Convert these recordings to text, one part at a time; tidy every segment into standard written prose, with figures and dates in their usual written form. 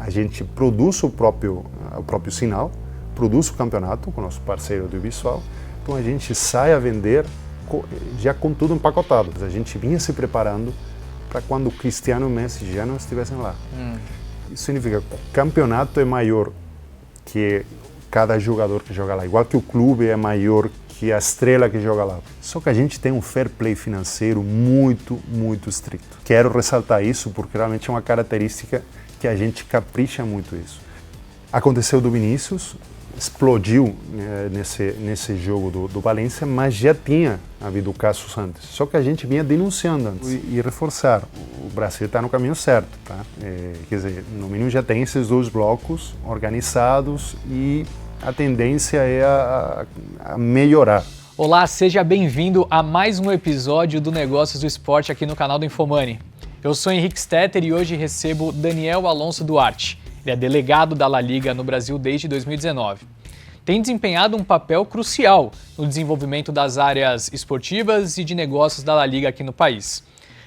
A gente produz o próprio sinal, produz o campeonato com o nosso parceiro audiovisual, então a gente sai a vender já com tudo empacotado. A gente vinha se preparando para quando o Cristiano e o Messi já não estivessem lá. Isso significa que o campeonato é maior que cada jogador que joga lá, igual que o clube é maior que a estrela que joga lá. Só que a gente tem um fair play financeiro muito, muito estrito. Quero ressaltar isso porque realmente é uma característica que a gente capricha muito isso. Aconteceu do Vinícius, explodiu nesse jogo do Valência, mas já tinha havido casos antes. Só que a gente vinha denunciando antes e reforçar. O Brasil está no caminho certo, tá? Quer dizer, no mínimo já tem esses 2 blocos organizados e a tendência é a melhorar. Olá, seja bem-vindo a mais um episódio do Negócios do Esporte aqui no canal do Infomoney. Eu sou Henrique Stetter e hoje recebo Daniel Alonso Duarte. Ele é delegado da La Liga no Brasil desde 2019. Tem desempenhado um papel crucial no desenvolvimento das áreas esportivas e de negócios da La Liga aqui no país.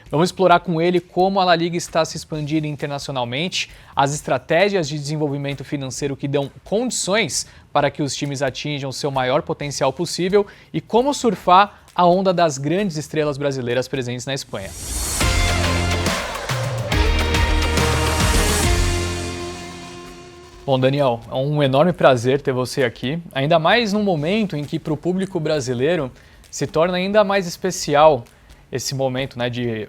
Vamos explorar com ele como a La Liga está se expandindo internacionalmente, as estratégias de desenvolvimento financeiro que dão condições para que os times atinjam o seu maior potencial possível e como surfar a onda das grandes estrelas brasileiras presentes na Espanha. Bom, Daniel, é um enorme prazer ter você aqui, ainda mais num momento em que para o público brasileiro se torna ainda mais especial esse momento, né, de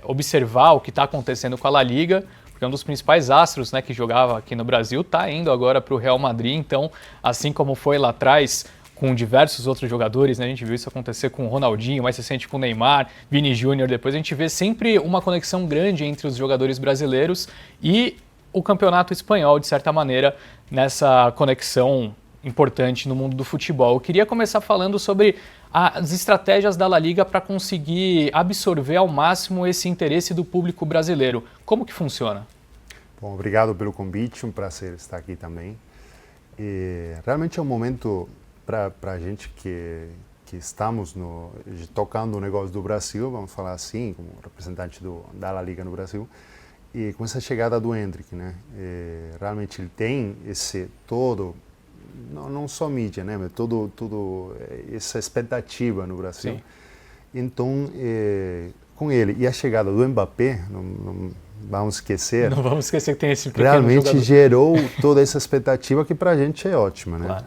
observar o que está acontecendo com a La Liga, porque um dos principais astros, né, que jogava aqui no Brasil está indo agora para o Real Madrid, então, assim como foi lá atrás com diversos outros jogadores, né, a gente viu isso acontecer com o Ronaldinho, mais recente com o Neymar, Vini Júnior, depois a gente vê sempre uma conexão grande entre os jogadores brasileiros e o campeonato espanhol, de certa maneira, nessa conexão importante no mundo do futebol. Eu queria começar falando sobre as estratégias da La Liga para conseguir absorver ao máximo esse interesse do público brasileiro. Como que funciona? Bom, obrigado pelo convite, um prazer estar aqui também. Realmente é um momento para a gente que estamos tocando o negócio do Brasil, vamos falar assim, como representante da La Liga no Brasil, e com essa chegada do Endrick, né? Realmente ele tem esse todo, não só mídia, né? Mas todo essa expectativa no Brasil. Sim. Então, com ele e a chegada do Mbappé, não vamos esquecer. Não vamos esquecer que tem esse pequeno realmente jogador. Gerou toda essa expectativa que para a gente é ótima, né? Claro.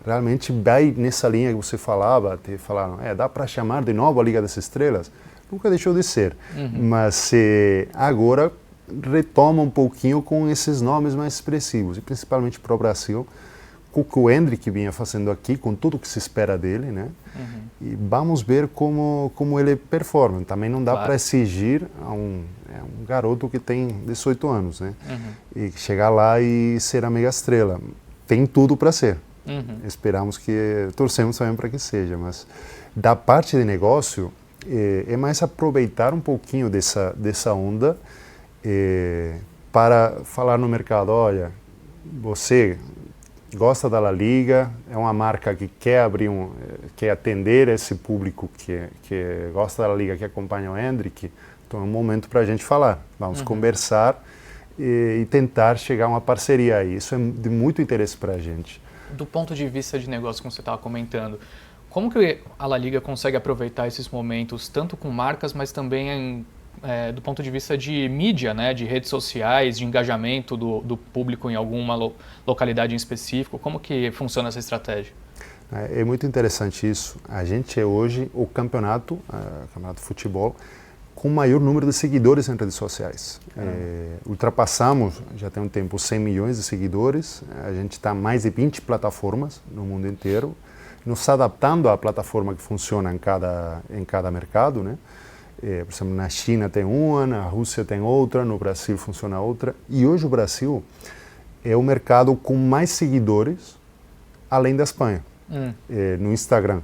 Realmente vai nessa linha que você falava, falaram, dá para chamar de novo a Liga das Estrelas? Nunca deixou de ser, mas agora retoma um pouquinho com esses nomes mais expressivos, e principalmente para o Brasil, com o que o Endrick vinha fazendo aqui, com tudo que se espera dele, né? E vamos ver como ele performa. Também não dá para exigir a um garoto que tem 18 anos, né? E chegar lá e ser a mega estrela. Tem tudo para ser. Esperamos torcemos também para que seja, mas da parte de negócio, é mais aproveitar um pouquinho dessa onda para falar no mercado, olha, você gosta da La Liga, é uma marca que quer quer atender esse público que gosta da La Liga, que acompanha o Endrick, então é um momento para a gente falar, vamos conversar e tentar chegar a uma parceria aí, isso é de muito interesse para a gente. Do ponto de vista de negócio, como você estava comentando, como que a La Liga consegue aproveitar esses momentos, tanto com marcas, mas também do ponto de vista de mídia, né, de redes sociais, de engajamento do público em alguma localidade em específico? Como que funciona essa estratégia? É muito interessante isso. A gente é hoje o campeonato de futebol, com o maior número de seguidores em redes sociais. Ultrapassamos, já tem um tempo, 100 milhões de seguidores. A gente está em mais de 20 plataformas no mundo inteiro, nos adaptando à plataforma que funciona em cada mercado, né? Por exemplo, na China tem uma, na Rússia tem outra, no Brasil funciona outra. E hoje o Brasil é o mercado com mais seguidores, além da Espanha. No Instagram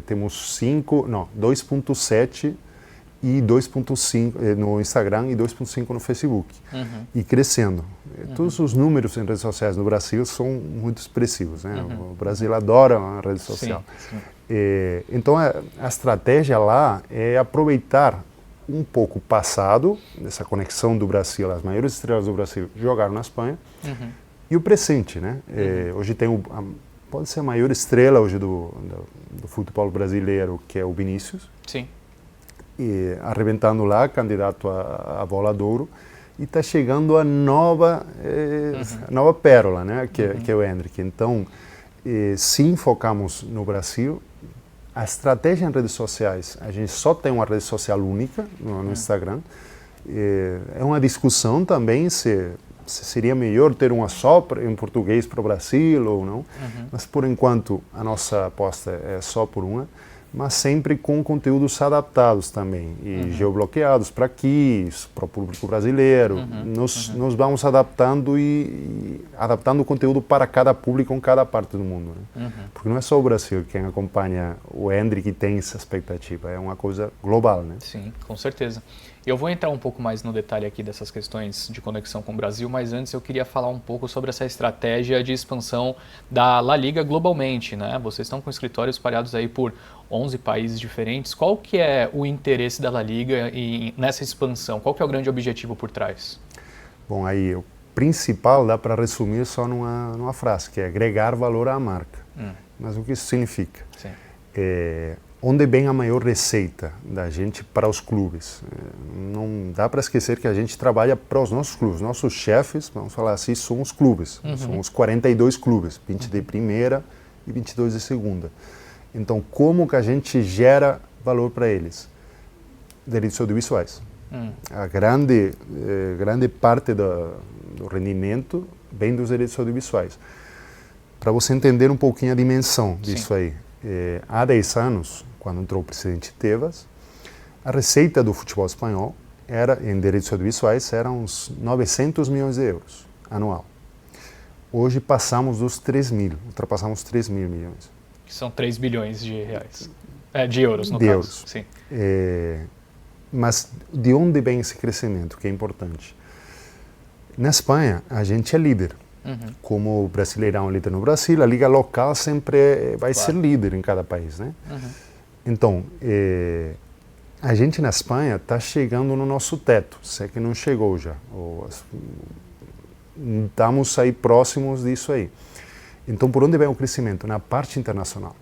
temos 2.7 e 2.5 no Instagram e 2.5 no Facebook. E crescendo. Todos os números em redes sociais no Brasil são muito expressivos, né? O Brasil adora a rede social. Sim. Então a estratégia lá é aproveitar um pouco passado, dessa conexão do Brasil, as maiores estrelas do Brasil jogaram na Espanha, e o presente, né? Hoje tem pode ser a maior estrela hoje do futebol brasileiro, que é o Vinícius. Sim. E arrebentando lá, candidato a bola de ouro, e está chegando a nova pérola, né? Que é o Endrick. Então, sim, focamos no Brasil. A estratégia em redes sociais, a gente só tem uma rede social única no Instagram. É uma discussão também se seria melhor ter uma só em português para o Brasil ou não. Mas, por enquanto, a nossa aposta é só por uma, mas sempre com conteúdos adaptados também, e geobloqueados para aqui, para o público brasileiro. Nós vamos adaptando e adaptando o conteúdo para cada público em cada parte do mundo. Né? Porque não é só o Brasil quem acompanha o Endrick que tem essa expectativa, é uma coisa global. Né? Sim, com certeza. Eu vou entrar um pouco mais no detalhe aqui dessas questões de conexão com o Brasil, mas antes eu queria falar um pouco sobre essa estratégia de expansão da La Liga globalmente, né? Vocês estão com escritórios espalhados aí por 11 países diferentes. Qual que é o interesse da La Liga nessa expansão? Qual que é o grande objetivo por trás? Bom, aí o principal dá para resumir só numa frase, que é agregar valor à marca. Mas o que isso significa? Sim. Onde vem a maior receita da gente para os clubes? Não dá para esquecer que a gente trabalha para os nossos clubes. Nossos chefes, vamos falar assim, são os clubes. São os 42 clubes, 20 de primeira e 22 de segunda. Então, como que a gente gera valor para eles? Direitos audiovisuais. A grande parte do rendimento vem dos direitos audiovisuais. Para você entender um pouquinho a dimensão disso aí. Há 10 anos, quando entrou o presidente Tebas, a receita do futebol espanhol em direitos audiovisuais era uns 900 milhões de euros anual. Hoje passamos dos 3 mil, ultrapassamos 3 mil milhões. Que são 3 bilhões de reais. De euros, no de caso. Euros. Sim. Mas de onde vem esse crescimento, que é importante? Na Espanha, a gente é líder. Como o Brasileirão é líder no Brasil, a liga local sempre vai ser líder em cada país, né? Então, a gente na Espanha está chegando no nosso teto, se é que não chegou já. Estamos aí próximos disso aí. Então, por onde vem o crescimento? Na parte internacional.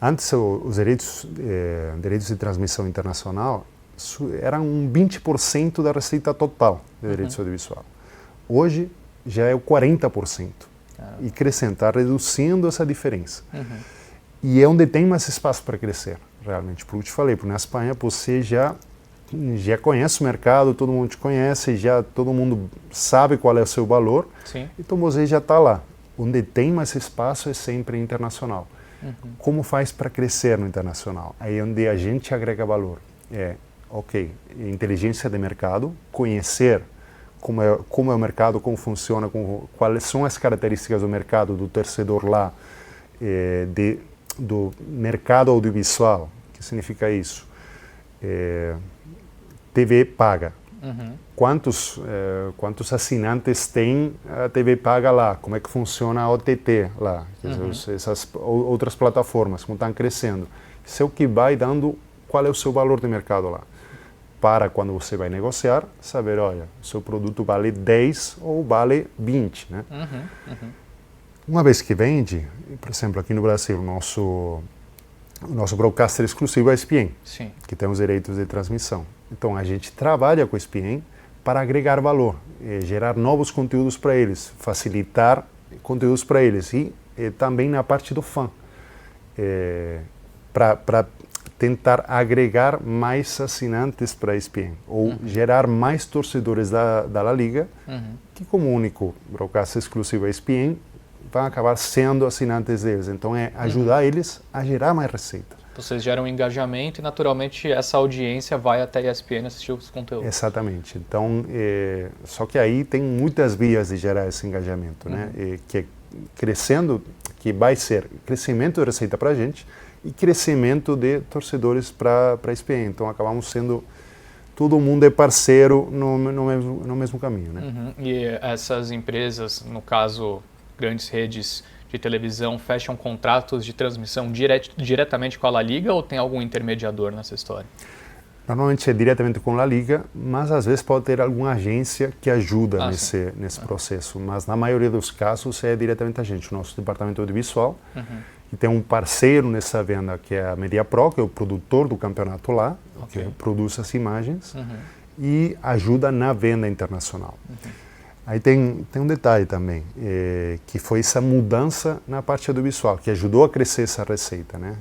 Antes, os direitos de transmissão internacional eram 20% da receita total de direitos audiovisual. Hoje, já é o 40%. E crescendo, está reduzindo essa diferença. E é onde tem mais espaço para crescer, realmente. Porque eu te falei, porque na Espanha você já conhece o mercado, todo mundo te conhece, já todo mundo sabe qual é o seu valor. Sim. Então você já está lá. Onde tem mais espaço é sempre internacional. Como faz para crescer no internacional? Aí é onde a gente agrega valor. Inteligência de mercado, conhecer como é o mercado, como funciona, quais são as características do mercado, do torcedor lá, do mercado audiovisual. O que significa isso? TV paga. Quantos assinantes tem a TV paga lá? Como é que funciona a OTT lá? Essas outras plataformas, como estão crescendo. Isso é o que vai dando qual é o seu valor de mercado lá. Para quando você vai negociar, saber, olha, o seu produto vale 10 ou vale 20, né? Uma vez que vende, por exemplo, aqui no Brasil, o nosso broadcaster exclusivo é a ESPN, Sim. que tem os direitos de transmissão. Então, a gente trabalha com a ESPN para agregar valor, gerar novos conteúdos para eles, facilitar conteúdos para eles e também na parte do fã, para tentar agregar mais assinantes para a ESPN ou gerar mais torcedores da La Liga, que como único broadcaster exclusivo a ESPN, vão acabar sendo assinantes deles. Então é ajudar eles a gerar mais receita. Vocês geram engajamento e naturalmente essa audiência vai até a ESPN assistir os conteúdos. Exatamente. Então, só que aí tem muitas vias de gerar esse engajamento, né? Que crescendo, que vai ser crescimento de receita para a gente, e crescimento de torcedores para a ESPN. Então acabamos sendo, todo mundo é parceiro no mesmo caminho, né? E essas empresas, no caso grandes redes de televisão, fecham contratos de transmissão diretamente com a La Liga ou tem algum intermediador nessa história? Normalmente é diretamente com a Liga, mas às vezes pode ter alguma agência que ajuda nesse processo. Mas na maioria dos casos é diretamente a gente, o nosso departamento audiovisual, que tem um parceiro nessa venda que é a MediaPro, que é o produtor do campeonato lá, que produz as imagens e ajuda na venda internacional. Aí tem um detalhe também, que foi essa mudança na parte audiovisual, que ajudou a crescer essa receita, né?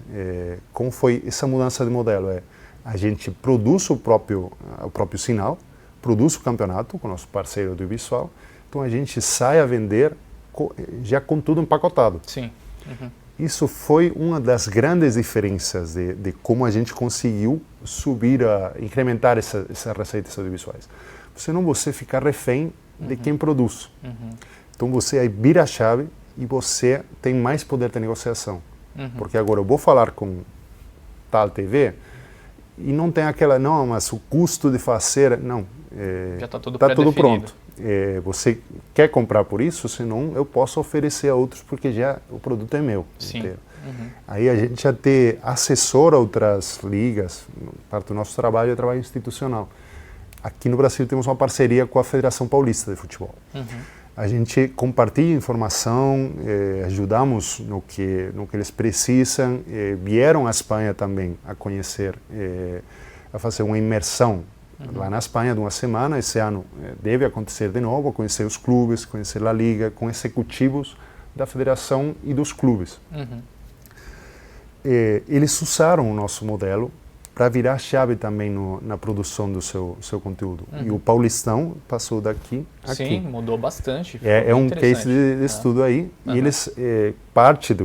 Como foi essa mudança de modelo? A gente produz o próprio sinal, produz o campeonato com o nosso parceiro audiovisual, então a gente sai a vender já com tudo empacotado. Sim. Isso foi uma das grandes diferenças de como a gente conseguiu incrementar essas receitas audiovisuais. Senão você fica refém de quem produz. Então você aí vira a chave e você tem mais poder de negociação. Porque agora eu vou falar com tal TV e não tem aquela, não, mas o custo de fazer, não. Já está tudo tudo pronto. Você quer comprar por isso, senão eu posso oferecer a outros porque já o produto é meu. Sim. Aí a gente até assessora outras ligas, parte do nosso trabalho é trabalho institucional. Aqui no Brasil temos uma parceria com a Federação Paulista de Futebol. A gente compartilha informação, ajudamos no que eles precisam, vieram à Espanha também a conhecer, a fazer uma imersão lá na Espanha de uma semana. Esse ano deve acontecer de novo, conhecer os clubes, conhecer a liga, com executivos da federação e dos clubes. Eles usaram o nosso modelo para virar a chave também na produção do seu conteúdo. E o Paulistão passou daqui aqui. Sim, mudou bastante. É um case de estudo aí. E eles, parte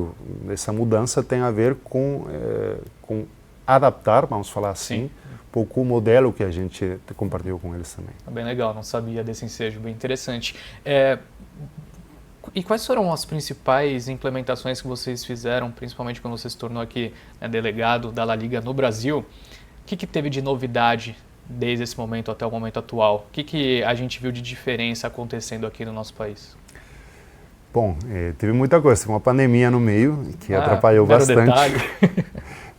dessa mudança tem a ver com adaptar, vamos falar assim, um pouco o modelo que a gente compartilhou com eles também. Bem legal, não sabia desse ensejo, bem interessante. E quais foram as principais implementações que vocês fizeram, principalmente quando você se tornou aqui delegado da La Liga no Brasil? O que teve de novidade desde esse momento até o momento atual? O que a gente viu de diferença acontecendo aqui no nosso país? Bom, teve muita coisa. Teve uma pandemia no meio que atrapalhou bastante.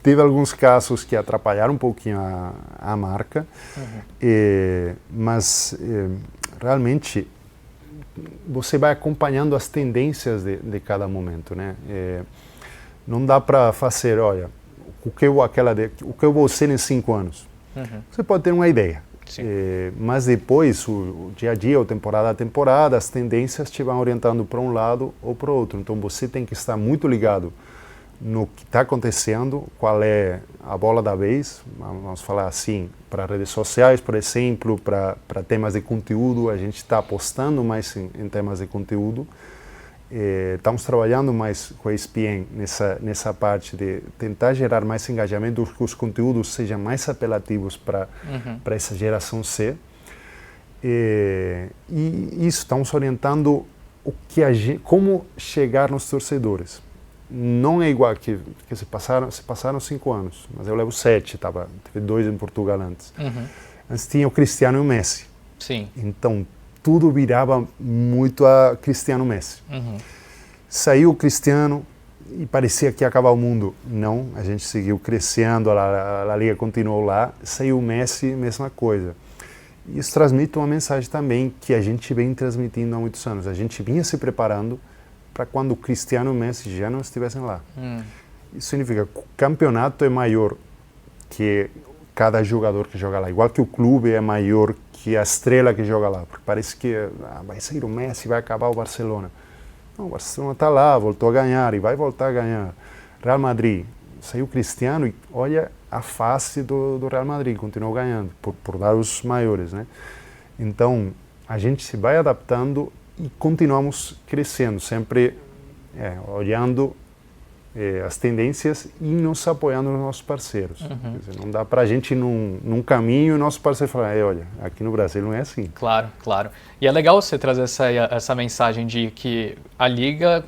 Teve alguns casos que atrapalharam um pouquinho a marca, mas realmente você vai acompanhando as tendências de cada momento, né? Não dá para fazer, olha, o que eu vou ser em 5 anos. Você pode ter uma ideia, mas depois, o dia a dia, ou temporada a temporada, as tendências te vão orientando para um lado ou para o outro. Então você tem que estar muito ligado no que está acontecendo, qual é a bola da vez, vamos falar assim, para redes sociais, por exemplo, para temas de conteúdo, a gente está apostando mais em temas de conteúdo. Estamos trabalhando mais com a ESPN nessa parte de tentar gerar mais engajamento, que os conteúdos sejam mais apelativos para essa geração C. E isso, estamos orientando como chegar nos torcedores. Não é igual que se passaram 5 anos, mas eu levo 7, teve 2 em Portugal antes. Antes tinha o Cristiano e o Messi. Sim. Então, tudo virava muito a Cristiano Messi. Saiu o Cristiano e parecia que ia acabar o mundo. Não, a gente seguiu crescendo, a Liga continuou lá. Saiu o Messi, mesma coisa. Isso transmite uma mensagem também que a gente vem transmitindo há muitos anos. A gente vinha se preparando para quando o Cristiano e o Messi já não estivessem lá. Isso significa que o campeonato é maior que cada jogador que joga lá, igual que o clube é maior que a estrela que joga lá, porque parece que vai sair o Messi, vai acabar o Barcelona. Não, o Barcelona está lá, voltou a ganhar e vai voltar a ganhar. Real Madrid, saiu o Cristiano e olha a face do Real Madrid, continuou ganhando, por dar os maiores, né? Então, a gente se vai adaptando e continuamos crescendo, sempre olhando as tendências e nos apoiando nos nossos parceiros. Quer dizer, não dá para a gente ir num caminho e nosso parceiro falar, olha, aqui no Brasil não é assim. Claro, claro. E é legal você trazer essa mensagem de que a Liga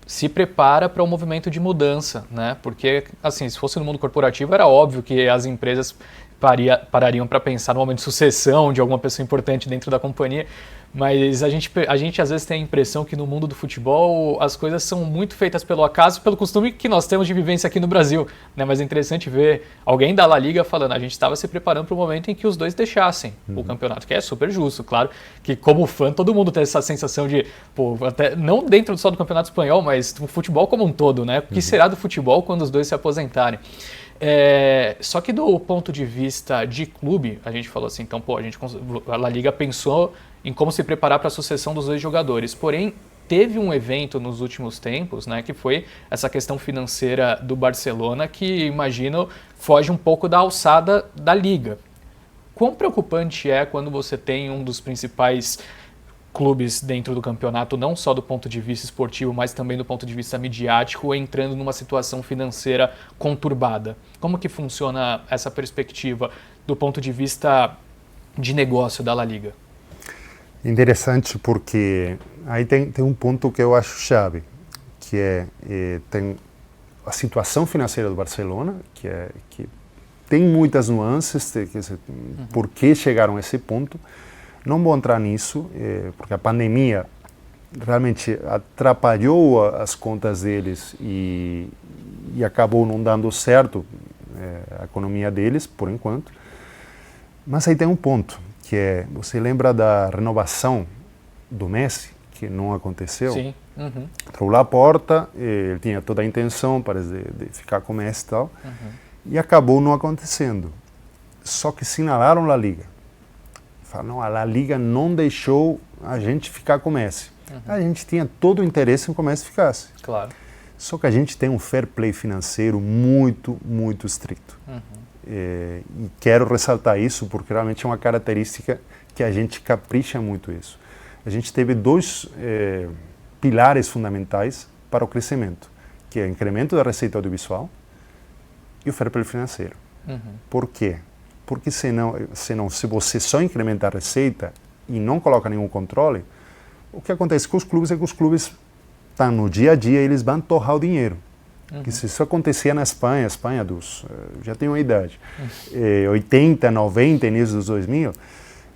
se prepara para um movimento de mudança, né? Porque, assim, se fosse no mundo corporativo, era óbvio que as empresas parariam para pensar no momento de sucessão de alguma pessoa importante dentro da companhia. Mas a gente às vezes tem a impressão que no mundo do futebol as coisas são muito feitas pelo acaso, pelo costume que nós temos de vivência aqui no Brasil, né? Mas é interessante ver alguém da La Liga falando, a gente estava se preparando para o momento em que os dois deixassem o campeonato, que é super justo, claro, que como fã todo mundo tem essa sensação de, pô, até não dentro só do campeonato espanhol, mas do futebol como um todo, né? O que será do futebol quando os dois se aposentarem? Só que do ponto de vista de clube, a gente falou assim, então, pô, a La Liga pensou em como se preparar para a sucessão dos dois jogadores. Porém, teve um evento nos últimos tempos, né, que foi essa questão financeira do Barcelona, que, imagino, foge um pouco da alçada da Liga. Quão preocupante é quando você tem um dos principais clubes dentro do campeonato, não só do ponto de vista esportivo, mas também do ponto de vista midiático, entrando numa situação financeira conturbada? Como que funciona essa perspectiva do ponto de vista de negócio da La Liga? Interessante porque aí tem um ponto que eu acho chave, que tem a situação financeira do Barcelona, que tem muitas nuances, por que chegaram a esse ponto. Não vou entrar nisso, porque a pandemia realmente atrapalhou as contas deles e acabou não dando certo a economia deles, por enquanto. Mas aí tem um ponto, que você lembra da renovação do Messi, que não aconteceu? Sim. Entrou lá a porta, ele tinha toda a intenção de ficar com o Messi e tal, e acabou não acontecendo. Só que sinalaram La Liga. Falaram, a La Liga não deixou a gente ficar com o Messi. A gente tinha todo o interesse em que o Messi ficasse. Claro. Só que a gente tem um fair play financeiro muito, muito estrito. E quero ressaltar isso porque realmente é uma característica que a gente capricha muito isso. A gente teve dois pilares fundamentais para o crescimento, que é o incremento da receita audiovisual e o fair play financeiro. Por quê? Porque se você só incrementa a receita e não coloca nenhum controle, o que acontece com os clubes é que os clubes estão no dia a dia e eles vão torrar o dinheiro. Que se isso acontecia na Espanha, já tenho uma idade, 80, 90, início dos 2000,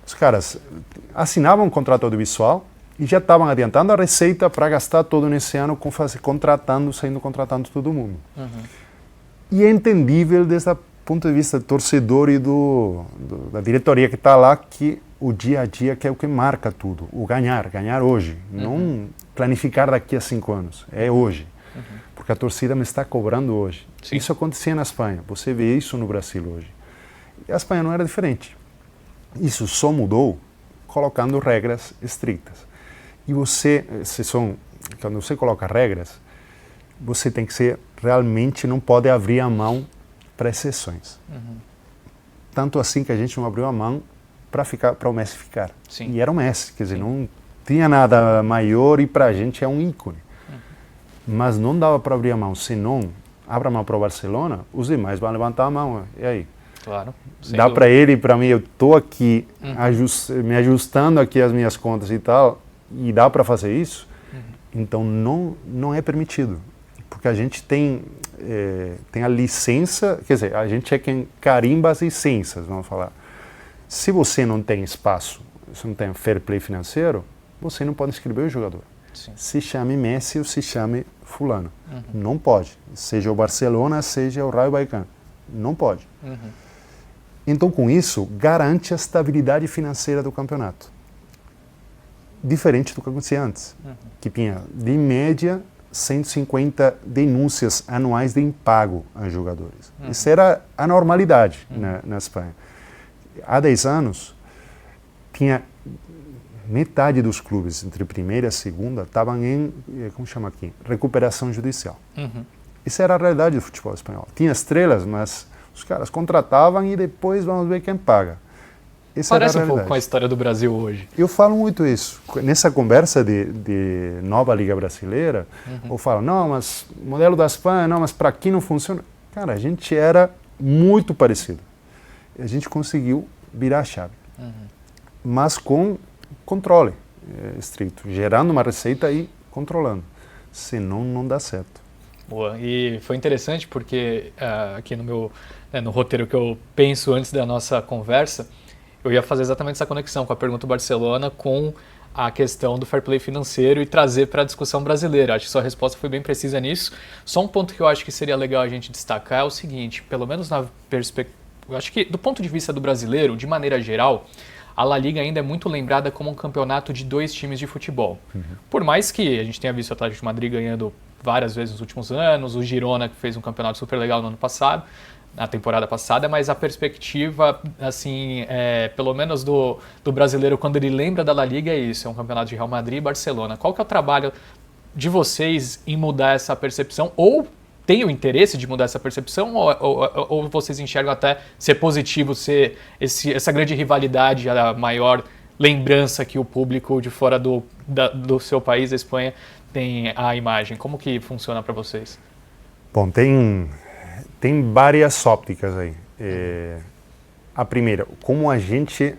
os caras assinavam um contrato audiovisual e já estavam adiantando a receita para gastar todo nesse ano saindo contratando todo mundo. E é entendível desde o ponto de vista do torcedor e da diretoria que está lá, que o dia a dia que é o que marca tudo, o ganhar hoje, não planificar daqui a 5 anos, é hoje. Porque a torcida me está cobrando hoje. Sim. Isso acontecia na Espanha, você vê isso no Brasil hoje. E a Espanha não era diferente. Isso só mudou colocando regras estritas. E quando você coloca regras, você tem que ser, realmente não pode abrir a mão para exceções. Tanto assim que a gente não abriu a mão para o Messi ficar. Sim. E era o Messi, quer dizer, não tinha nada maior e para a gente é um ícone. Mas não dava para abrir a mão. Se não abre a mão para o Barcelona, os demais vão levantar a mão. E aí? Claro. Dá para ele e para mim, eu estou aqui me ajustando aqui as minhas contas e tal, e dá para fazer isso? Então não é permitido. Porque a gente tem a licença, quer dizer, a gente é quem carimba as licenças, vamos falar. Se você não tem espaço, se não tem fair play financeiro, você não pode inscrever o jogador. Sim. Se chame Messi ou se chame fulano. Não pode. Seja o Barcelona, seja o Rayo Vallecano. Não pode. Então, com isso, garante a estabilidade financeira do campeonato. Diferente do que acontecia antes, que tinha, de média, 150 denúncias anuais de impago a jogadores. Isso era a normalidade na Espanha. Há 10 anos, tinha metade dos clubes, entre primeira e segunda, estavam em, como chama aqui, recuperação judicial. Isso era a realidade do futebol espanhol. Tinha estrelas, mas os caras contratavam e depois vamos ver quem paga. Essa parece um pouco com a história do Brasil hoje. Eu falo muito isso. Nessa conversa de nova Liga Brasileira, eu falo, não, mas o modelo da Espanha, não, mas para aqui não funciona. Cara, a gente era muito parecido. A gente conseguiu virar a chave. Mas com controle estrito, gerando uma receita e controlando. Senão, não dá certo. Boa. E foi interessante porque aqui no meu no roteiro que eu penso antes da nossa conversa, eu ia fazer exatamente essa conexão com a pergunta do Barcelona com a questão do fair play financeiro e trazer para a discussão brasileira. Acho que sua resposta foi bem precisa nisso. Só um ponto que eu acho que seria legal a gente destacar é o seguinte, pelo menos na perspectiva, eu acho que do ponto de vista do brasileiro, de maneira geral, a La Liga ainda é muito lembrada como um campeonato de 2 times de futebol. Por mais que a gente tenha visto o Atlético de Madrid ganhando várias vezes nos últimos anos, o Girona que fez um campeonato super legal no ano passado, na temporada passada, mas a perspectiva, assim, pelo menos do brasileiro, quando ele lembra da La Liga, é isso, é um campeonato de Real Madrid e Barcelona. Qual que é o trabalho de vocês em mudar essa percepção? Ou tem o interesse de mudar essa percepção? Ou vocês enxergam até ser positivo, ser essa grande rivalidade, a maior lembrança que o público de fora do seu país, a Espanha, tem a imagem? Como que funciona para vocês? Bom, tem várias ópticas aí. A primeira, como a gente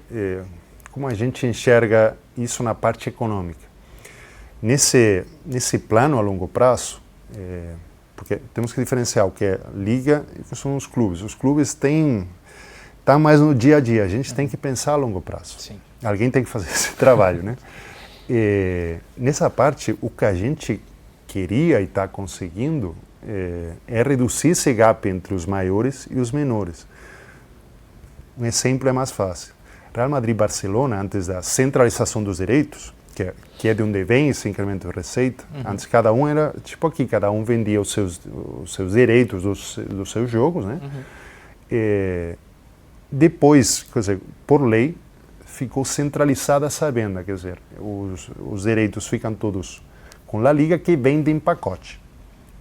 enxerga isso na parte econômica. Nesse plano a longo prazo, porque temos que diferenciar o que é liga e o que são os clubes. Os clubes estão mais no dia a dia, a gente tem que pensar a longo prazo. Sim. Alguém tem que fazer esse trabalho, né? Nessa parte, o que a gente queria e está conseguindo é reduzir esse gap entre os maiores e os menores. Um exemplo é mais fácil. Real Madrid e Barcelona, antes da centralização dos direitos, que é de onde vem esse incremento de receita, antes cada um era, tipo aqui, cada um vendia os seus direitos dos seus jogos, né? Depois, quer dizer, por lei, ficou centralizada essa venda, quer dizer, os direitos ficam todos com La Liga, que vende em pacote.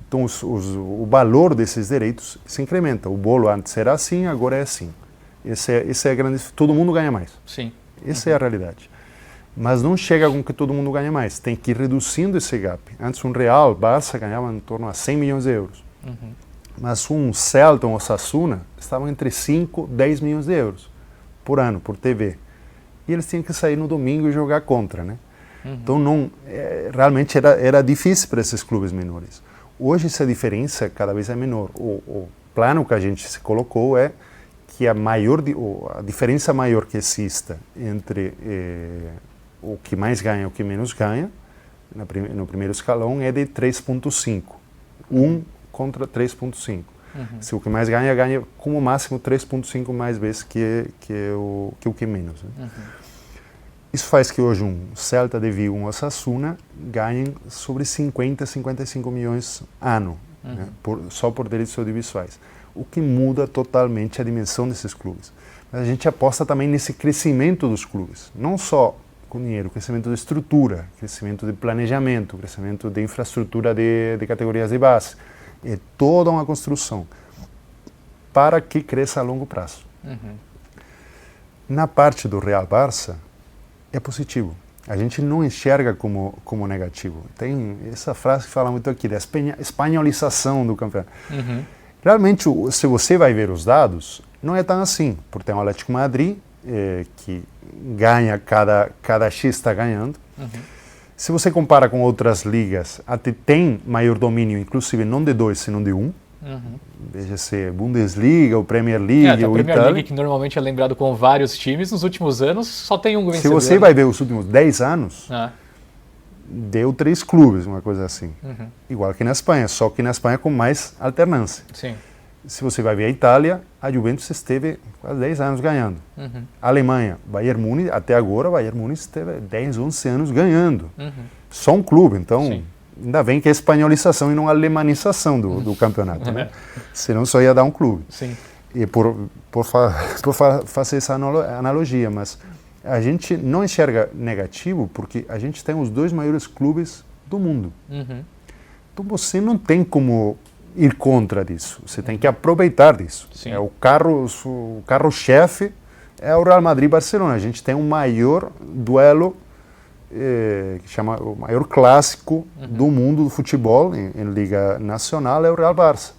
Então, o valor desses direitos se incrementa. O bolo antes era assim, agora é assim. Esse é a grande... Todo mundo ganha mais. Sim. Essa é a realidade. Mas não chega com que todo mundo ganhe mais. Tem que ir reduzindo esse gap. Antes, um Real, Barça ganhava em torno a 100 milhões de euros. Mas um Celta, um Osasuna, estavam entre 5 e 10 milhões de euros por ano, por TV. E eles tinham que sair no domingo e jogar contra, né? Então, realmente era difícil para esses clubes menores. Hoje essa diferença cada vez é menor. O plano que a gente se colocou é que a diferença maior que exista entre o que mais ganha e o que menos ganha, no primeiro escalão, é de 3,5. 1 contra 3,5. Se o que mais ganha, ganha como máximo 3,5 mais vezes que o que menos. Né? Isso faz que hoje um Celta de Vigo, um Osasuna, ganhem sobre 50, 55 milhões ano, né, só por direitos audiovisuais. O que muda totalmente a dimensão desses clubes. Mas a gente aposta também nesse crescimento dos clubes, não só com dinheiro, crescimento de estrutura, crescimento de planejamento, crescimento de infraestrutura de categorias de base. É toda uma construção para que cresça a longo prazo. Na parte do Real Barça, é positivo. A gente não enxerga como negativo. Tem essa frase que fala muito aqui, da espanholização do campeonato. Realmente, se você vai ver os dados, não é tão assim, porque tem o Atlético de Madrid, que ganha, cada X está ganhando. Se você compara com outras ligas, até tem maior domínio, inclusive não de 2, senão de 1. Veja-se Bundesliga, ou Premier League, ou Premier League, que normalmente é lembrado com vários times, nos últimos anos só tem um vencedor. Se você vai ver os últimos 10 anos, deu 3 clubes, uma coisa assim. Igual que na Espanha, só que na Espanha com mais alternância. Sim. Se você vai ver a Itália, a Juventus esteve quase 10 anos ganhando. A Alemanha, Bayern Munique, até agora, Bayern Munique esteve 10, 11 anos ganhando. Só um clube, então... Sim. Ainda bem que é espanholização e não alemanização do campeonato, né? Senão só ia dar um clube. Sim. E por fazer essa analogia, mas a gente não enxerga negativo porque a gente tem os 2 maiores clubes do mundo. Então você não tem como ir contra disso, você tem que aproveitar disso. Sim. O carro-chefe é o Real Madrid e Barcelona. A gente tem o maior duelo, que chama o maior clássico do mundo do futebol em Liga Nacional, é o Real Barça.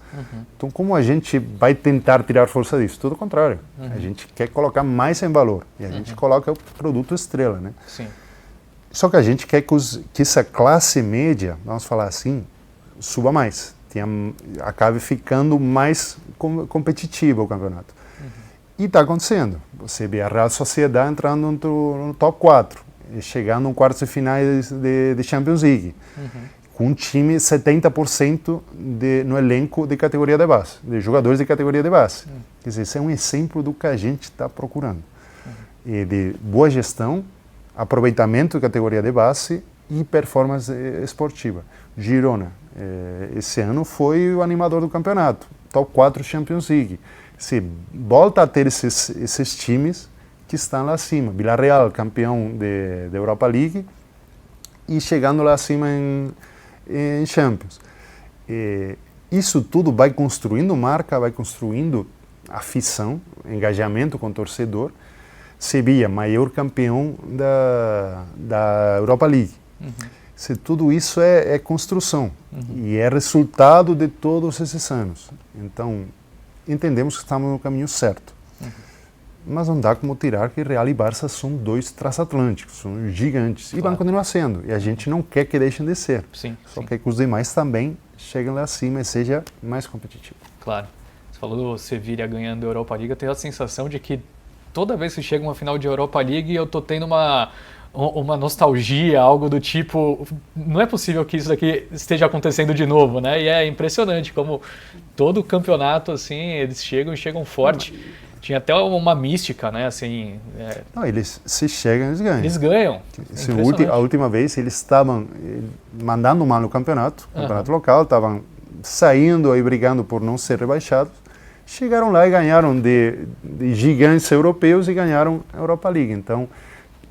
Então, como a gente vai tentar tirar força disso? Tudo o contrário. A gente quer colocar mais em valor e a gente coloca o produto estrela, né? Sim. Só que a gente quer que essa classe média, vamos falar assim, suba mais. acabe ficando mais competitivo o campeonato. E está acontecendo. Você vê a Real Sociedad entrando no top 4, e chegando em quartos de finais de Champions League, com um time 70% no elenco de categoria de base, de jogadores de categoria de base. Quer dizer, isso é um exemplo do que a gente está procurando. E de boa gestão, aproveitamento de categoria de base e performance esportiva. Girona, esse ano foi o animador do campeonato, top 4 Champions League. Se volta a ter esses times que estão lá acima. Villarreal, campeão da Europa League, e chegando lá acima em Champions. Isso tudo vai construindo marca, vai construindo afição, engajamento com o torcedor. Sevilla, maior campeão da Europa League. Tudo isso é construção e é resultado de todos esses anos. Então, entendemos que estamos no caminho certo. Mas não dá como tirar que Real e Barça são dois transatlânticos, são gigantes, e vão continuar sendo. E a gente não quer que deixem de ser. Só quer que os demais também cheguem lá acima e seja mais competitivo. Claro. Você falou do Sevilla ganhando a Europa League, eu tenho a sensação de que toda vez que chega uma final de Europa League, eu tô tendo uma nostalgia, algo do tipo, não é possível que isso daqui esteja acontecendo de novo, né? E é impressionante como todo o campeonato, assim, eles chegam forte. Tinha até uma mística, né? Assim, Não, eles se chegam, eles ganham. Eles ganham. A última vez eles estavam mandando mal no campeonato local, estavam saindo e brigando por não ser rebaixados. Chegaram lá e ganharam de gigantes europeus e ganharam a Europa League. Então,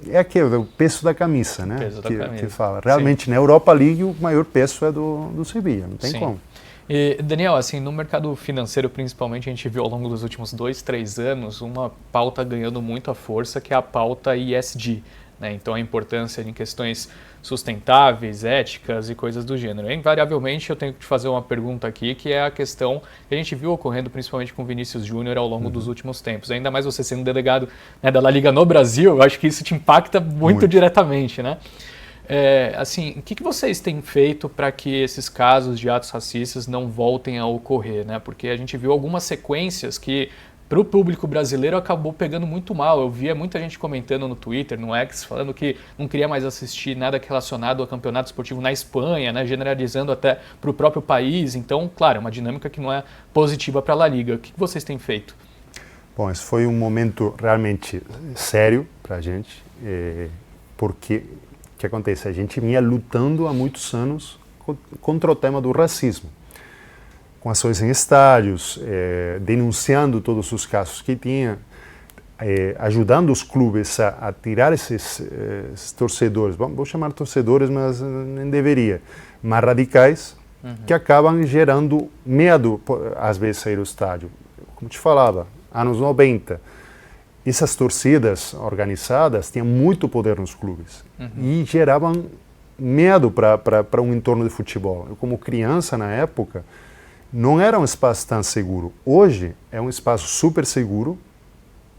é aquele, o peso da camisa, né? Que fala. Realmente, na Europa League, o maior peso é do Sevilla, não tem como. E, Daniel, assim, no mercado financeiro, principalmente, a gente viu ao longo dos últimos 2, 3 anos uma pauta ganhando muita força, que é a pauta ESG, né? Então, a importância em questões sustentáveis, éticas e coisas do gênero. E, invariavelmente, eu tenho que te fazer uma pergunta aqui, que é a questão que a gente viu ocorrendo principalmente com o Vinícius Júnior ao longo dos últimos tempos. Ainda mais você sendo delegado, né, da La Liga no Brasil, eu acho que isso te impacta muito diretamente, né? Assim, o que vocês têm feito para que esses casos de atos racistas não voltem a ocorrer, né? Porque a gente viu algumas sequências que, para o público brasileiro, acabou pegando muito mal. Eu via muita gente comentando no Twitter, no X, falando que não queria mais assistir nada relacionado ao campeonato esportivo na Espanha, né? Generalizando até para o próprio país. Então, claro, é uma dinâmica que não é positiva para a La Liga. O que vocês têm feito? Bom, esse foi um momento realmente sério para a gente, porque o que acontece? A gente vinha lutando há muitos anos contra o tema do racismo, com ações em estádios, denunciando todos os casos que tinha, ajudando os clubes a tirar esses torcedores, vou chamar torcedores, mas nem deveria, mas radicais, que acabam gerando medo, às vezes, sair do estádio. Como te falava, anos 90, essas torcidas organizadas tinham muito poder nos clubes e geravam medo para um entorno de futebol. Eu, como criança, na época, não era um espaço tão seguro. Hoje é um espaço super seguro,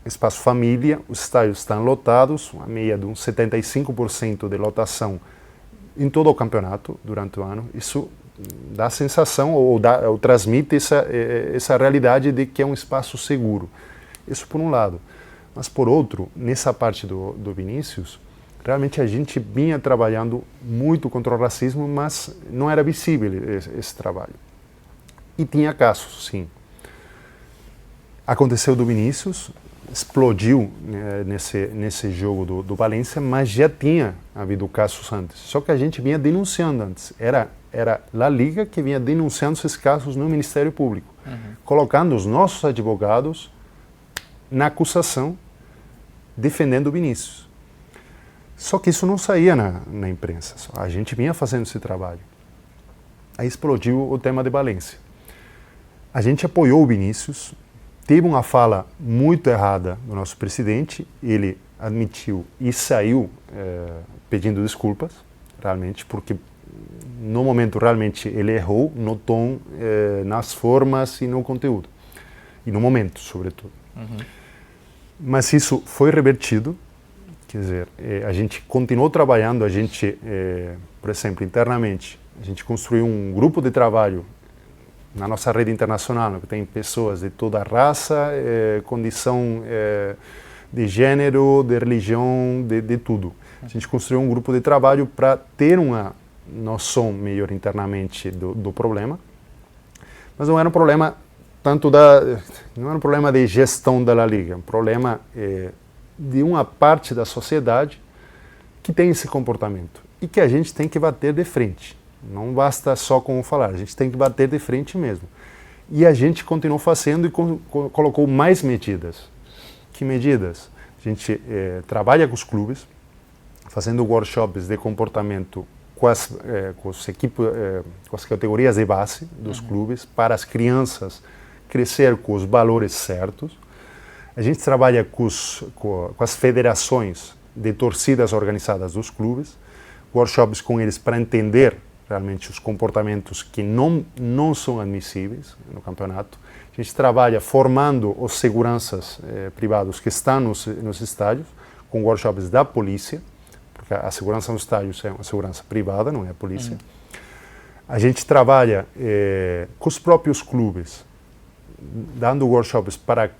espaço família, os estádios estão lotados, uma média de uns 75% de lotação em todo o campeonato durante o ano. Isso dá a sensação, ou transmite essa realidade de que é um espaço seguro. Isso por um lado. Mas por outro, nessa parte do Vinícius, realmente a gente vinha trabalhando muito contra o racismo, mas não era visível esse trabalho. E tinha casos, sim. Aconteceu do Vinícius, explodiu nesse jogo do Valência, mas já tinha havido casos antes. Só que a gente vinha denunciando antes. Era a Liga que vinha denunciando esses casos no Ministério Público, colocando os nossos advogados na acusação, defendendo o Vinícius. Só que isso não saía na imprensa. A gente vinha fazendo esse trabalho. Aí explodiu o tema de Valência. A gente apoiou o Vinícius, teve uma fala muito errada do nosso presidente, ele admitiu e saiu pedindo desculpas, realmente, porque no momento realmente ele errou no tom, nas formas e no conteúdo. E no momento, sobretudo. Mas isso foi revertido, quer dizer, a gente continuou trabalhando, a gente, por exemplo, internamente, a gente construiu um grupo de trabalho na nossa rede internacional, que tem pessoas de toda raça, condição de gênero, de religião, de tudo. A gente construiu um grupo de trabalho para ter uma noção melhor internamente do problema, mas não era um problema não era um problema de gestão da La Liga, um problema de uma parte da sociedade que tem esse comportamento e que a gente tem que bater de frente. Não basta só como falar, a gente tem que bater de frente mesmo. E a gente continuou fazendo e colocou mais medidas. Que medidas? A gente trabalha com os clubes, fazendo workshops de comportamento com as categorias de base dos clubes, para as crianças crescer com os valores certos. A gente trabalha com as federações de torcidas organizadas dos clubes, workshops com eles para entender realmente os comportamentos que não são admissíveis no campeonato. A gente trabalha formando os seguranças privados que estão nos estádios, com workshops da polícia, porque a segurança nos estádios é uma segurança privada, não é a polícia. A gente trabalha com os próprios clubes, dando workshops para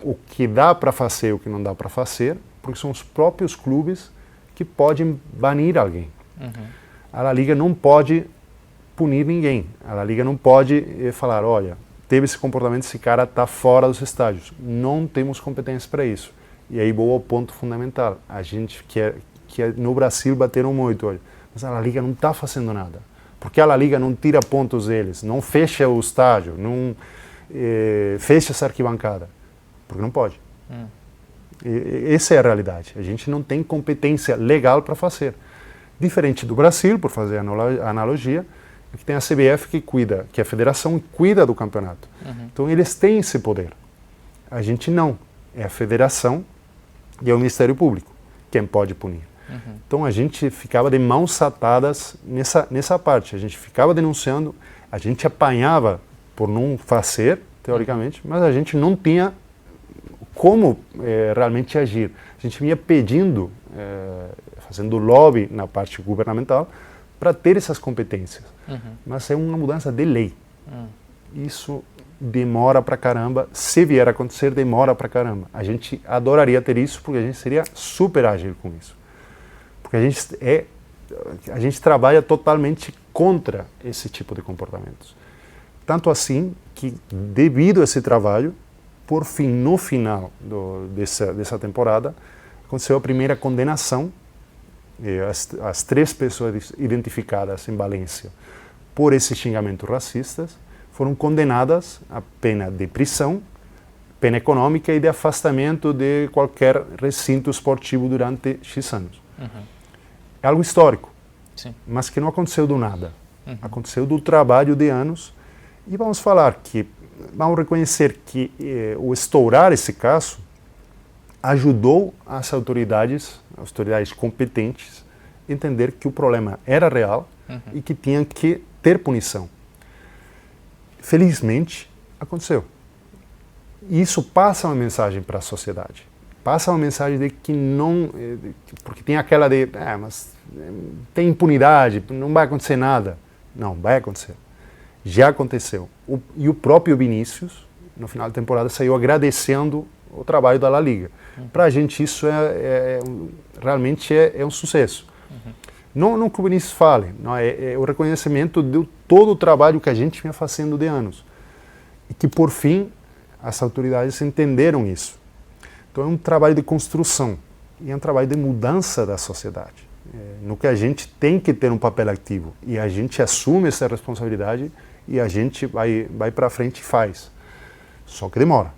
o que dá para fazer e o que não dá para fazer, porque são os próprios clubes que podem banir alguém. A La Liga não pode punir ninguém. A La Liga não pode falar, olha, teve esse comportamento, esse cara está fora dos estádios. Não temos competência para isso. E aí vou ao ponto fundamental. A gente quer no Brasil bateram muito, olha, mas a La Liga não está fazendo nada. Porque a La Liga não tira pontos deles, não fecha o estádio, não fecha essa arquibancada. Porque não pode. Essa é a realidade. A gente não tem competência legal para fazer. Diferente do Brasil, por fazer a analogia, que tem a CBF que cuida, que é a federação cuida do campeonato. Então eles têm esse poder. A gente não. É a federação e é o Ministério Público quem pode punir. Então a gente ficava de mãos atadas nessa parte. A gente ficava denunciando, a gente apanhava por não fazer, teoricamente, mas a gente não tinha como realmente agir. A gente vinha pedindo, fazendo lobby na parte governamental, para ter essas competências. Mas é uma mudança de lei. Isso demora pra caramba. Se vier a acontecer, demora pra caramba. A gente adoraria ter isso, porque a gente seria super ágil com isso. Porque a gente trabalha totalmente contra esse tipo de comportamentos. Tanto assim que, devido a esse trabalho, por fim, no final dessa temporada, aconteceu a primeira condenação. As 3 pessoas identificadas em Valência por esses xingamentos racistas foram condenadas a pena de prisão, pena econômica e de afastamento de qualquer recinto esportivo durante X anos. É algo histórico, sim, mas que não aconteceu do nada. Aconteceu do trabalho de anos. E vamos reconhecer que o estourar esse caso ajudou as autoridades competentes a entender que o problema era real e que tinha que ter punição. Felizmente, aconteceu. E isso passa uma mensagem para a sociedade. Passa uma mensagem de que não... Porque tem aquela de... mas tem impunidade, não vai acontecer nada. Não, vai acontecer. Já aconteceu. E o próprio Vinícius, no final da temporada, saiu agradecendo o trabalho da La Liga. Para a gente isso realmente é um sucesso. Não que o Vinícius fale, não, é o reconhecimento de todo o trabalho que a gente vinha fazendo de anos. E que, por fim, as autoridades entenderam isso. Então é um trabalho de construção e é um trabalho de mudança da sociedade. No que a gente tem que ter um papel ativo. E a gente assume essa responsabilidade e a gente vai para frente e faz. Só que demora.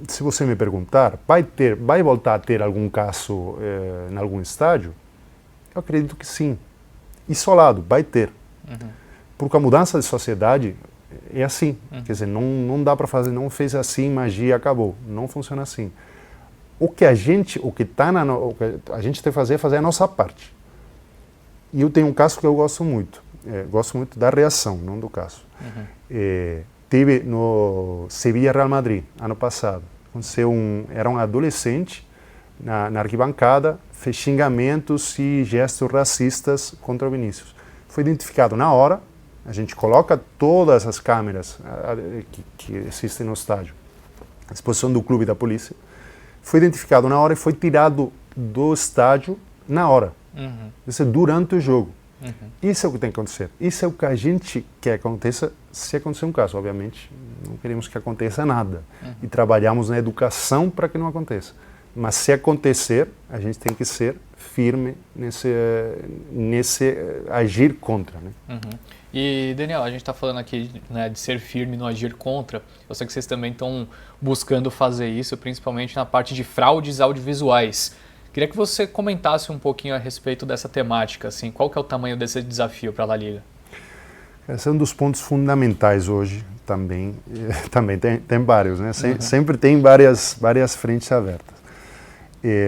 Se você me perguntar, vai voltar a ter algum caso em algum estádio? Eu acredito que sim. Isolado, vai ter. Porque a mudança de sociedade é assim. Quer dizer, não dá para fazer, não fez assim, magia, acabou. Não funciona assim. O que a gente tem que fazer é fazer a nossa parte. E eu tenho um caso que eu gosto muito. Gosto muito da reação, não do caso. Teve no Sevilla Real Madrid, ano passado. Era um adolescente na arquibancada, fez xingamentos e gestos racistas contra o Vinícius. Foi identificado na hora, A gente coloca todas as câmeras que existem no estádio à disposição do clube e da polícia. Foi identificado na hora e foi tirado do estádio na hora. Isso é durante o jogo. Isso é o que tem que acontecer. Isso é o que a gente quer que aconteça se acontecer um caso. Obviamente, não queremos que aconteça nada. E trabalhamos na educação para que não aconteça. Mas se acontecer, a gente tem que ser firme nesse agir contra. Né? E, Daniel, a gente está falando aqui, né, de ser firme no agir contra. Eu sei que vocês também estão buscando fazer isso, principalmente na parte de fraudes audiovisuais. Queria que você comentasse um pouquinho a respeito dessa temática. Assim, qual que é o tamanho desse desafio para a La Liga? Esse é um dos pontos fundamentais hoje também. Também tem vários, né? Sempre tem várias frentes abertas.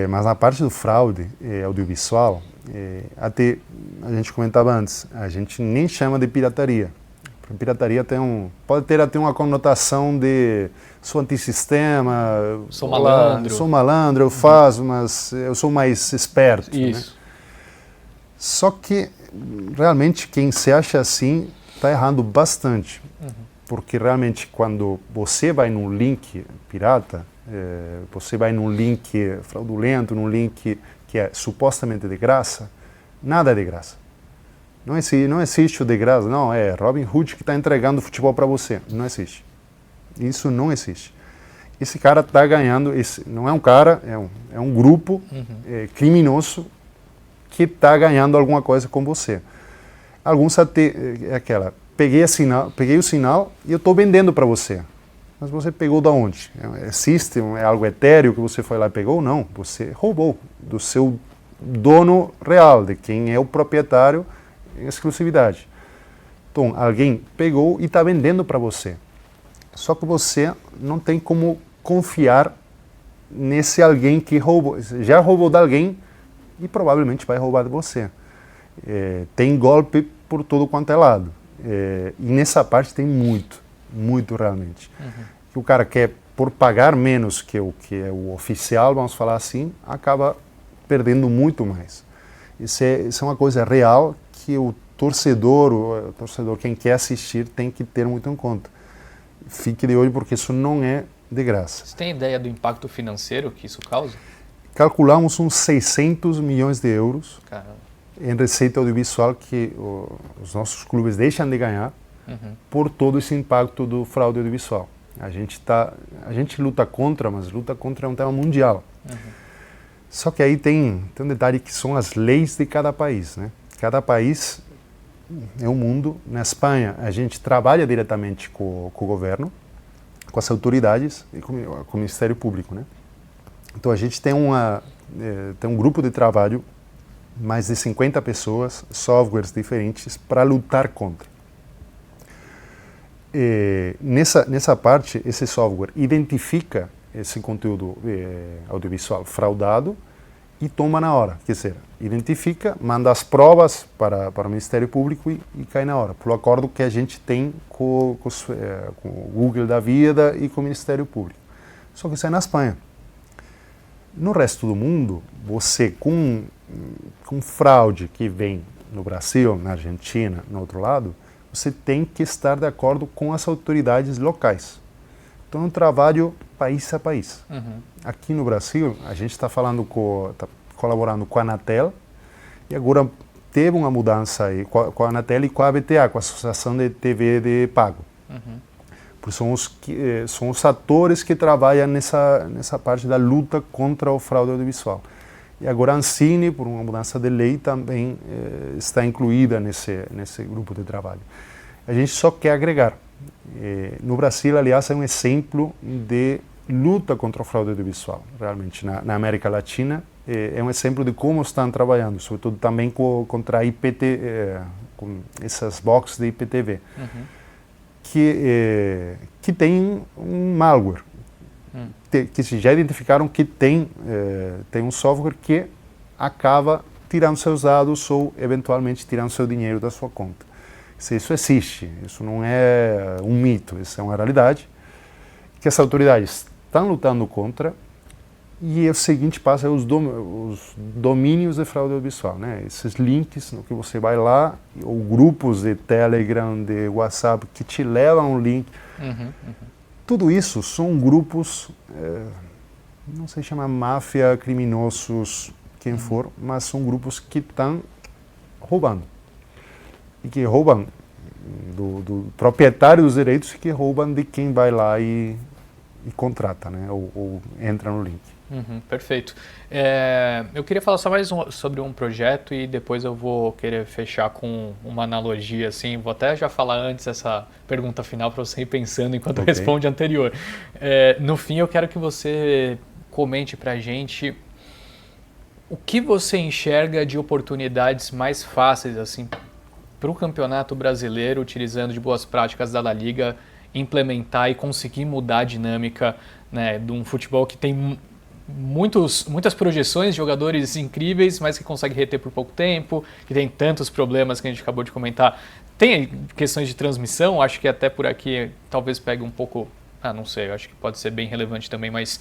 Mas na parte do fraude audiovisual, até a gente comentava antes, a gente nem chama de pirataria. Pirataria pode ter até uma conotação de sou antissistema, sou malandro. Sou malandro, eu faço, mas eu sou mais esperto. Isso. Né? Só que realmente quem se acha assim está errando bastante. Porque realmente quando você vai num link pirata, você vai num link fraudulento, num link que é supostamente de graça, nada é de graça. Não existe o de graça, não, é Robin Hood que está entregando futebol para você. Não existe. Isso não existe. Esse cara está ganhando, não é um cara, é um grupo criminoso que está ganhando alguma coisa com você. Alguns até, peguei o sinal e eu estou vendendo para você. Mas você pegou da onde? Existe algo etéreo que você foi lá e pegou? Não, você roubou do seu dono real, de quem é o proprietário em exclusividade. Então, alguém pegou e está vendendo para você. Só que você não tem como confiar nesse alguém que roubou. Já roubou de alguém e provavelmente vai roubar de você. Tem golpe por todo quanto é lado. E nessa parte tem muito realmente. Que o cara quer, por pagar menos que é o oficial, vamos falar assim, acaba perdendo muito mais. Isso é uma coisa real que o torcedor, quem quer assistir, tem que ter muito em conta. Fique de olho porque isso não é de graça. Você tem ideia do impacto financeiro que isso causa? Calculamos uns 600 milhões de euros em receita audiovisual que os nossos clubes deixam de ganhar por todo esse impacto do fraude audiovisual. A gente luta contra, mas luta contra é um tema mundial. Só que aí tem um detalhe que são as leis de cada país, né? Cada país é um mundo. Na Espanha, a gente trabalha diretamente com o governo, com as autoridades e com o Ministério Público, né? Então a gente tem um grupo de trabalho, mais de 50 pessoas, softwares diferentes para lutar contra. Nessa parte, esse software identifica esse conteúdo audiovisual fraudado e toma na hora. Quer dizer, identifica, manda as provas para o Ministério Público e cai na hora, por acordo que a gente tem com o Google da vida e com o Ministério Público. Só que isso é na Espanha. No resto do mundo, você com fraude que vem no Brasil, na Argentina, no outro lado, você tem que estar de acordo com as autoridades locais. Então, é um trabalho país a país. Aqui no Brasil, a gente está colaborando com a Anatel e agora teve uma mudança aí com a Anatel e com a ABTA, com a Associação de TV de Pago. Porque são os atores que trabalham nessa parte da luta contra o fraude audiovisual. E agora a Ancine, por uma mudança de lei, também está incluída nesse grupo de trabalho. A gente só quer agregar. No Brasil, aliás, é um exemplo de luta contra o fraude audiovisual. Realmente, na América Latina, é um exemplo de como estão trabalhando, sobretudo também contra a com essas boxes de IPTV, que tem um malware. Que já identificaram que tem um software que acaba tirando seus dados ou, eventualmente, tirando seu dinheiro da sua conta. Isso existe, isso não é um mito, isso é uma realidade que as autoridades estão lutando contra E o seguinte passo é os domínios de fraude audiovisual, né? Esses links no que você vai lá, ou grupos de Telegram, de WhatsApp, que te levam a um link. Tudo isso são grupos, não sei chamar máfia, criminosos, quem for, mas são grupos que estão roubando. E que roubam do proprietário dos direitos e que roubam de quem vai lá e contrata, né? Ou entra no link. Perfeito. Eu queria falar só mais sobre um projeto e depois eu vou querer fechar com uma analogia, assim. Vou até já falar antes essa pergunta final para você ir pensando enquanto responde a anterior. No fim, eu quero que você comente para a gente o que você enxerga de oportunidades mais fáceis, assim, para o Campeonato Brasileiro, utilizando de boas práticas da La Liga, implementar e conseguir mudar a dinâmica, né, de um futebol que tem muitas projeções, jogadores incríveis, mas que consegue reter por pouco tempo, que tem tantos problemas que a gente acabou de comentar. Tem questões de transmissão, acho que até por aqui talvez pegue um pouco, não sei, acho que pode ser bem relevante também, mas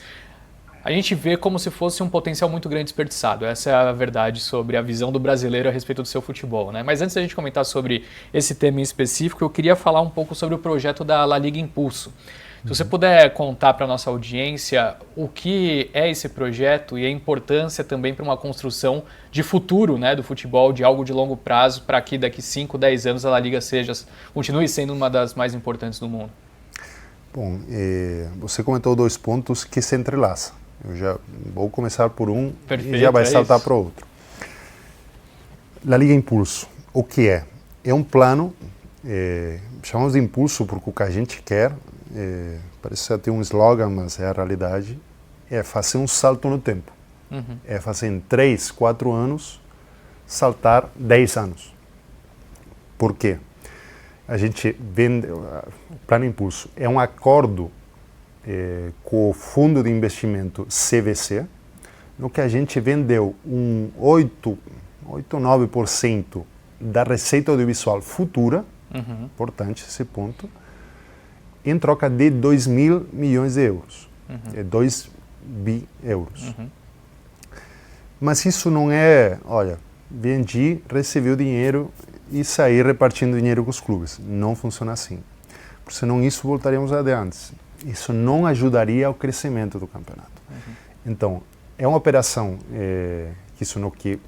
a gente vê como se fosse um potencial muito grande desperdiçado. Essa é a verdade sobre a visão do brasileiro a respeito do seu futebol, né? Mas antes da gente comentar sobre esse tema em específico, eu queria falar um pouco sobre o projeto da La Liga Impulso. Se você puder contar para a nossa audiência o que é esse projeto e a importância também para uma construção de futuro, né, do futebol, de algo de longo prazo, para que daqui 5, 10 anos a La Liga continue sendo uma das mais importantes do mundo. Bom, você comentou 2 pontos que se entrelaçam. Eu já vou começar por um. Perfeito, e já vai saltar para o outro. La Liga Impulso, o que é? É um plano, chamamos de impulso porque o que a gente quer, parece ter um slogan, mas é a realidade, é fazer um salto no tempo. É fazer em 3, 4 anos, saltar 10 anos. Por quê? A gente vende, o Plano Impulso é um acordo com o Fundo de Investimento CVC, no que a gente vendeu 8 ou 9% da receita audiovisual futura, importante esse ponto, em troca de 2 mil milhões de euros, 2 bi euros. Mas isso não é, olha, vendi, recebi o dinheiro e saí repartindo dinheiro com os clubes. Não funciona assim. Porque senão isso voltaríamos adiante. Isso não ajudaria ao crescimento do campeonato. Então, é uma operação que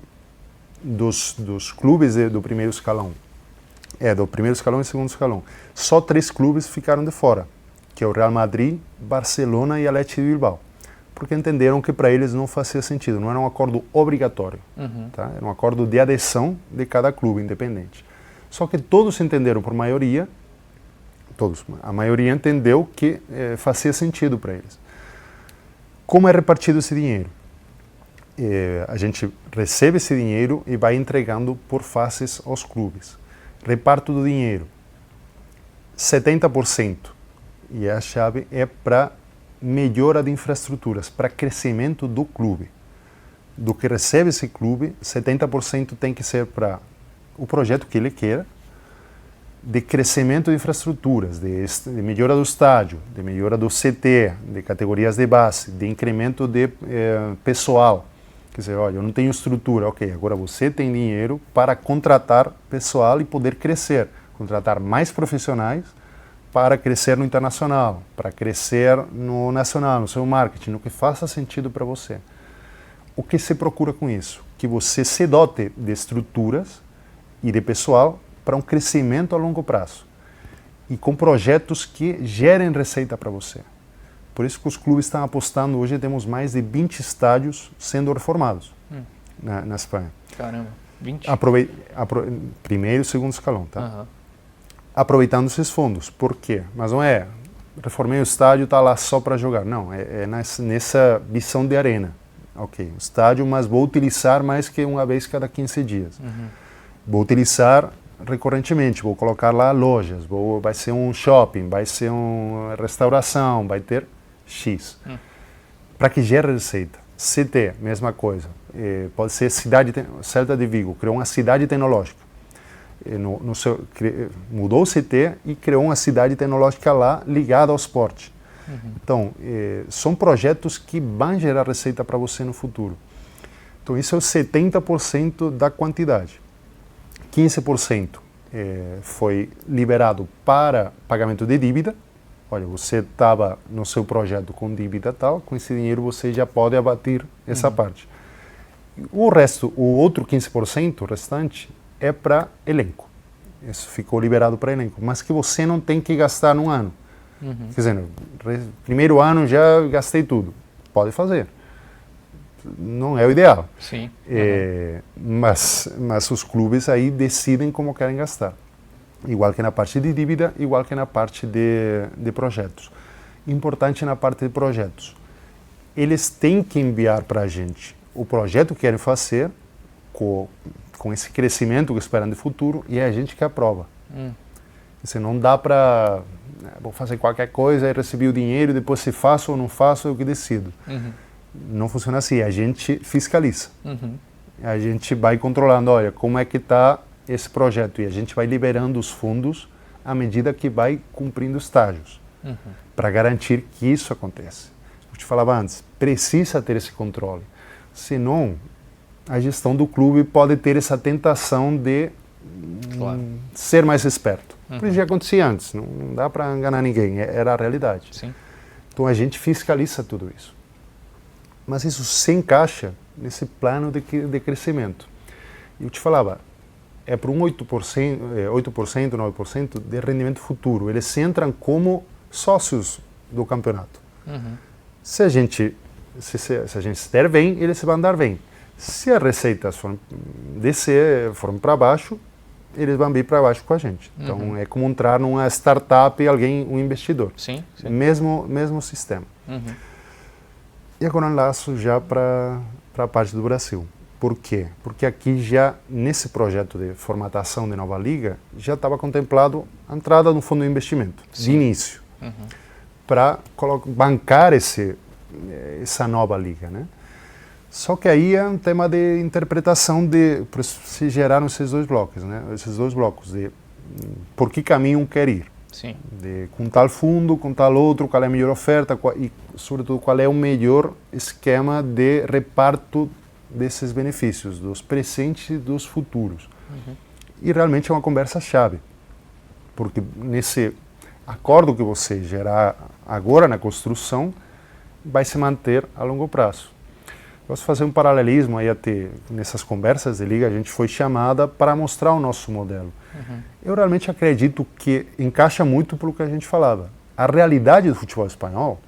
dos clubes do primeiro escalão, do primeiro escalão e segundo escalão, só 3 clubes ficaram de fora, que é o Real Madrid, Barcelona e Athletic de Bilbao, porque entenderam que para eles não fazia sentido, não era um acordo obrigatório, tá? Era um acordo de adesão de cada clube independente. Só que todos entenderam, por maioria, a maioria entendeu que fazia sentido para eles. Como é repartido esse dinheiro? A gente recebe esse dinheiro e vai entregando por fases aos clubes. Reparto do dinheiro, 70%, e a chave é para melhora de infraestruturas, para crescimento do clube. Do que recebe esse clube, 70% tem que ser para o projeto que ele queira, de crescimento de infraestruturas, de melhora do estádio, de melhora do CT, de categorias de base, de incremento de pessoal. Quer dizer, olha, eu não tenho estrutura, ok, agora você tem dinheiro para contratar pessoal e poder crescer, contratar mais profissionais para crescer no internacional, para crescer no nacional, no seu marketing, no que faça sentido para você. O que se procura com isso? Que você se dote de estruturas e de pessoal para um crescimento a longo prazo e com projetos que gerem receita para você. Por isso que os clubes estão apostando, hoje temos mais de 20 estádios sendo reformados na Espanha. Caramba, 20? Primeiro e segundo escalão, tá? Aproveitando esses fundos. Por quê? Mas não é, reformei o estádio, está lá só para jogar. Não, é nessa visão de arena. Ok, o estádio, mas vou utilizar mais que uma vez cada 15 dias. Vou utilizar recorrentemente, vou colocar lá lojas, vai ser um shopping, vai ser uma restauração, vai ter X. Para que gere receita. CT, mesma coisa. Pode ser Celta de Vigo, criou uma cidade tecnológica. Mudou o CT e criou uma cidade tecnológica lá ligada ao esporte. Então, são projetos que vão gerar receita para você no futuro. Então, isso é o 70% da quantidade. 15% foi liberado para pagamento de dívida. Olha, você estava no seu projeto com dívida tal, com esse dinheiro você já pode abater essa parte. O resto, o outro 15% restante, é para elenco. Isso ficou liberado para elenco, mas que você não tem que gastar num ano. Quer dizer, primeiro ano já gastei tudo. Pode fazer. Não é o ideal. Sim. Mas os clubes aí decidem como querem gastar. Igual que na parte de dívida, igual que na parte de projetos. Importante na parte de projetos. Eles têm que enviar para a gente o projeto que querem fazer, com esse crescimento que esperam de futuro, e é a gente que aprova. Você não dá para... vou fazer qualquer coisa e receber o dinheiro, depois se faço ou não faço, eu que decido. Não funciona assim, a gente fiscaliza. A gente vai controlando, olha, como é que está esse projeto, e a gente vai liberando os fundos à medida que vai cumprindo estágios, para garantir que isso aconteça. Eu te falava antes, precisa ter esse controle, senão a gestão do clube pode ter essa tentação de ser mais esperto. Por isso já acontecia antes, não dá para enganar ninguém, era a realidade. Sim. Então a gente fiscaliza tudo isso. Mas isso se encaixa nesse plano de crescimento. Eu te falava, é para um 8%, 9% de rendimento futuro. Eles entram como sócios do campeonato. Se a gente se der bem, eles vão dar bem. Se as receitas forem descer, forem para baixo, eles vão vir para baixo com a gente. Então é como entrar numa startup e um investidor. Sim. Mesmo sistema. E agora um laço já para a parte do Brasil. Por quê? Porque aqui já, nesse projeto de formatação de nova liga, já estava contemplado a entrada no fundo de investimento, de início, para bancar essa nova liga, né? Só que aí é um tema de interpretação por isso se geraram esses dois blocos, né? Esses dois blocos de por que caminho um quer ir. Sim. Com tal fundo, com tal outro, qual é a melhor oferta e, sobretudo, qual é o melhor esquema de reparto desses benefícios, dos presentes e dos futuros. E realmente é uma conversa-chave, porque nesse acordo que você gerar agora na construção, vai se manter a longo prazo. Posso fazer um paralelismo aí até nessas conversas de liga, a gente foi chamada para mostrar o nosso modelo. Eu realmente acredito que encaixa muito pelo que a gente falava. A realidade do futebol espanhol,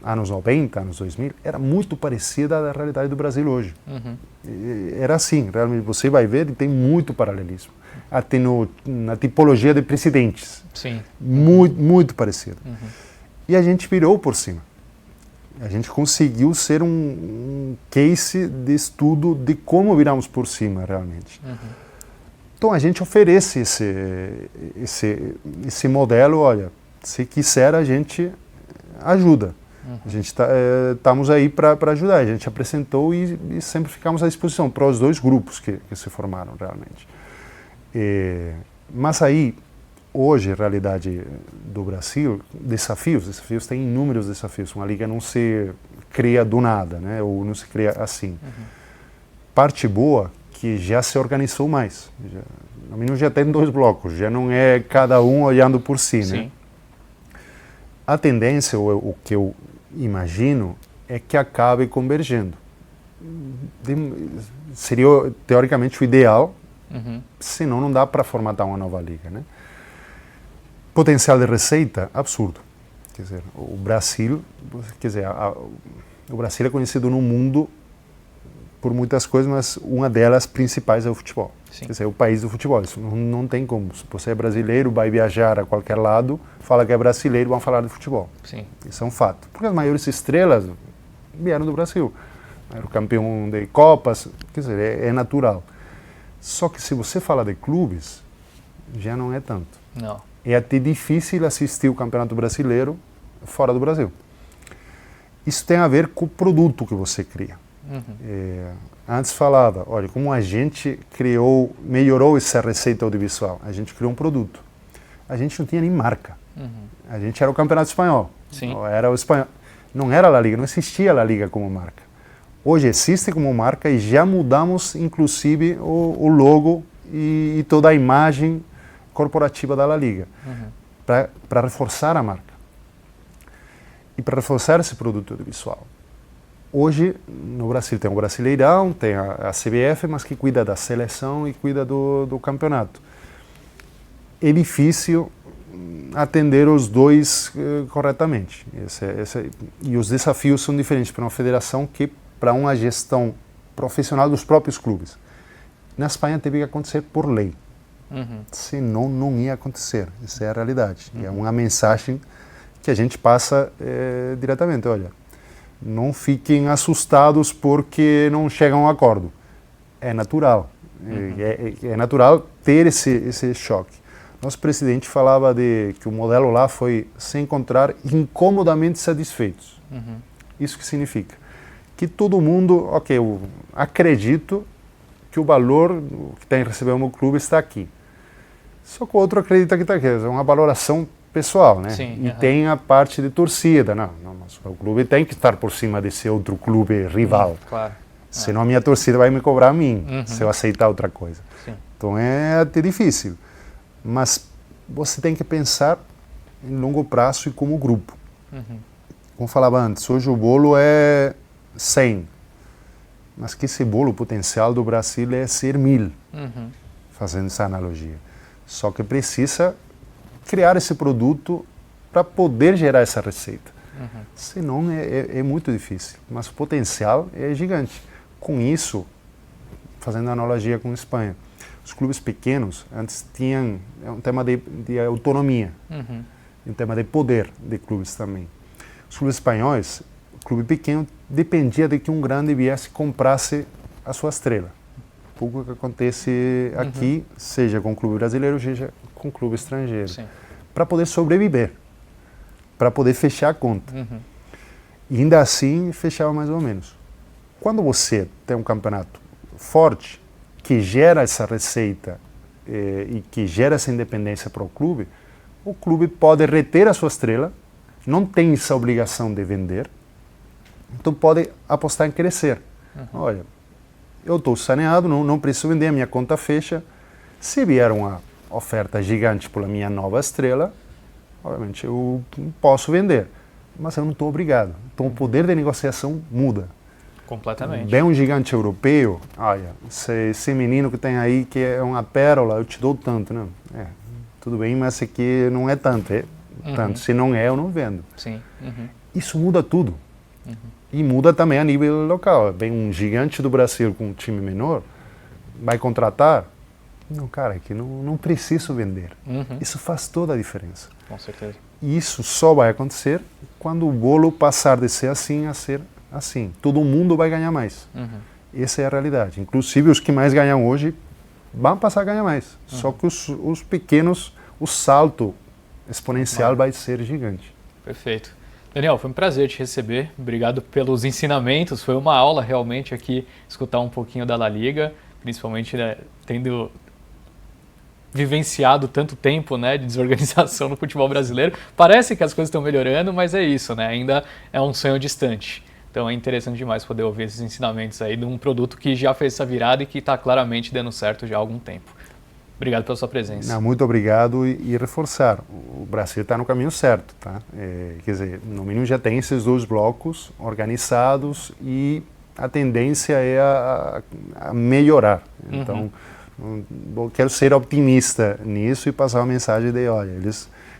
anos 90, anos 2000, era muito parecida à realidade do Brasil hoje. Era assim, realmente você vai ver e tem muito paralelismo. Até na tipologia de presidentes. Sim. Muito parecido. E a gente virou por cima. A gente conseguiu ser um case de estudo de como viramos por cima realmente. Então a gente oferece esse modelo, olha, se quiser a gente ajuda. A gente estamos aí para ajudar. A gente apresentou e sempre ficamos à disposição para os dois grupos que se formaram realmente. Mas aí, hoje, a realidade do Brasil, desafios tem inúmeros desafios. Uma liga não se cria do nada, né? Ou não se cria assim. Parte boa, que já se organizou mais. No mínimo já tem dois blocos, já não é cada um olhando por si, né? A tendência, ou o que eu imagino, é que acabe convergendo. Seria, teoricamente, o ideal, senão não dá para formatar uma nova liga, né? Potencial de receita, absurdo. Quer dizer, o Brasil é conhecido no mundo por muitas coisas, mas uma delas principais é o futebol. Quer dizer, é o país do futebol. Isso não tem como. Se você é brasileiro, vai viajar a qualquer lado, fala que é brasileiro, vão falar de futebol. Sim. Isso é um fato. Porque as maiores estrelas vieram do Brasil. Era o campeão de Copas, quer dizer, é natural. Só que se você fala de clubes, já não é tanto. Não. É até difícil assistir o Campeonato Brasileiro fora do Brasil. Isso tem a ver com o produto que você cria. Antes falava, olha, como a gente melhorou essa receita audiovisual. A gente criou um produto. a gente não tinha nem marca. A gente era o Campeonato Espanhol. Sim. Era o espanhol. Não era a La Liga, não existia a La Liga como marca. Hoje existe como marca e já mudamos, inclusive, o logo e toda a imagem corporativa da La Liga, para reforçar a marca e para reforçar esse produto audiovisual. Hoje, no Brasil, tem o Brasileirão, tem a CBF, mas que cuida da seleção e cuida do campeonato. É difícil atender os dois corretamente. E os desafios são diferentes para uma federação que para uma gestão profissional dos próprios clubes. Na Espanha teve que acontecer por lei. Senão não ia acontecer. Essa é a realidade. É uma mensagem que a gente passa diretamente. Olha, não fiquem assustados porque não chegam a um acordo. É natural. É natural ter esse choque. Nosso presidente falava que o modelo lá foi se encontrar incomodamente satisfeitos. Isso que significa? Que todo mundo, ok, eu acredito que o valor que tem que receber o meu clube está aqui. Só que o outro acredita que está aqui. É uma valoração pessoal, né? Sim, e tem a parte de torcida. Não, mas o clube tem que estar por cima desse outro clube rival. Claro. Senão a minha torcida vai me cobrar a mim, se eu aceitar outra coisa. Sim. Então é até difícil. Mas você tem que pensar em longo prazo e como grupo. Como falava antes, hoje o bolo é 100. Mas que esse bolo, o potencial do Brasil é ser 1000. Fazendo essa analogia. Só que precisa criar esse produto para poder gerar essa receita. Senão é muito difícil. Mas o potencial é gigante. Com isso, fazendo analogia com a Espanha, os clubes pequenos antes tinham um tema de autonomia, um tema de poder de clubes também. Os clubes espanhóis, o clube pequeno dependia de que um grande viesse e comprasse a sua estrela. Pouco que acontece aqui, seja com o clube brasileiro, seja com o clube estrangeiro. Para poder sobreviver, para poder fechar a conta. E ainda assim, fechava mais ou menos. Quando você tem um campeonato forte, que gera essa receita e que gera essa independência para o clube pode reter a sua estrela, não tem essa obrigação de vender, então pode apostar em crescer. Olha, eu estou saneado, não preciso vender, a minha conta fecha. Se vier uma oferta gigante pela minha nova estrela, obviamente eu posso vender, mas eu não estou obrigado. Então o poder de negociação muda. Completamente. Bem um gigante europeu, olha, esse menino que tem aí que é uma pérola, eu te dou tanto, né? Tudo bem, mas esse aqui não é tanto, tanto. Se não é, eu não vendo. Sim. Isso muda tudo. E muda também a nível local. Vem um gigante do Brasil com um time menor, vai contratar, não, cara, aqui não preciso vender. Isso faz toda a diferença. Com certeza. E isso só vai acontecer quando o bolo passar de ser assim a ser assim. Todo mundo vai ganhar mais. Essa é a realidade. Inclusive os que mais ganham hoje vão passar a ganhar mais. Só que os pequenos, o salto exponencial vai ser gigante. Perfeito. Daniel, foi um prazer te receber. Obrigado pelos ensinamentos. Foi uma aula realmente aqui escutar um pouquinho da La Liga, principalmente tendo vivenciado tanto tempo, né, de desorganização no futebol brasileiro. Parece que as coisas estão melhorando, mas é isso, né? Ainda é um sonho distante. Então é interessante demais poder ouvir esses ensinamentos aí de um produto que já fez essa virada e que está claramente dando certo já há algum tempo. Obrigado pela sua presença. Não, muito obrigado e reforçar, o Brasil está no caminho certo, tá? Quer dizer, no mínimo já tem esses dois blocos organizados e a tendência é a melhorar. Então, quero ser optimista nisso e passar uma mensagem de, olha,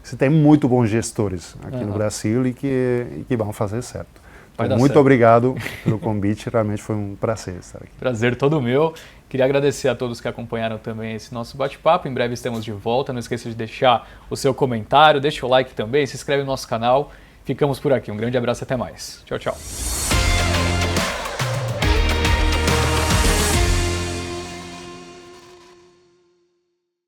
você tem muito bons gestores aqui no Brasil e que vão fazer certo. Então, muito obrigado pelo convite, realmente foi um prazer estar aqui. Prazer todo meu. Queria agradecer a todos que acompanharam também esse nosso bate-papo. Em breve estamos de volta. Não esqueça de deixar o seu comentário, deixa o like também, se inscreve no nosso canal. Ficamos por aqui. Um grande abraço e até mais. Tchau, tchau.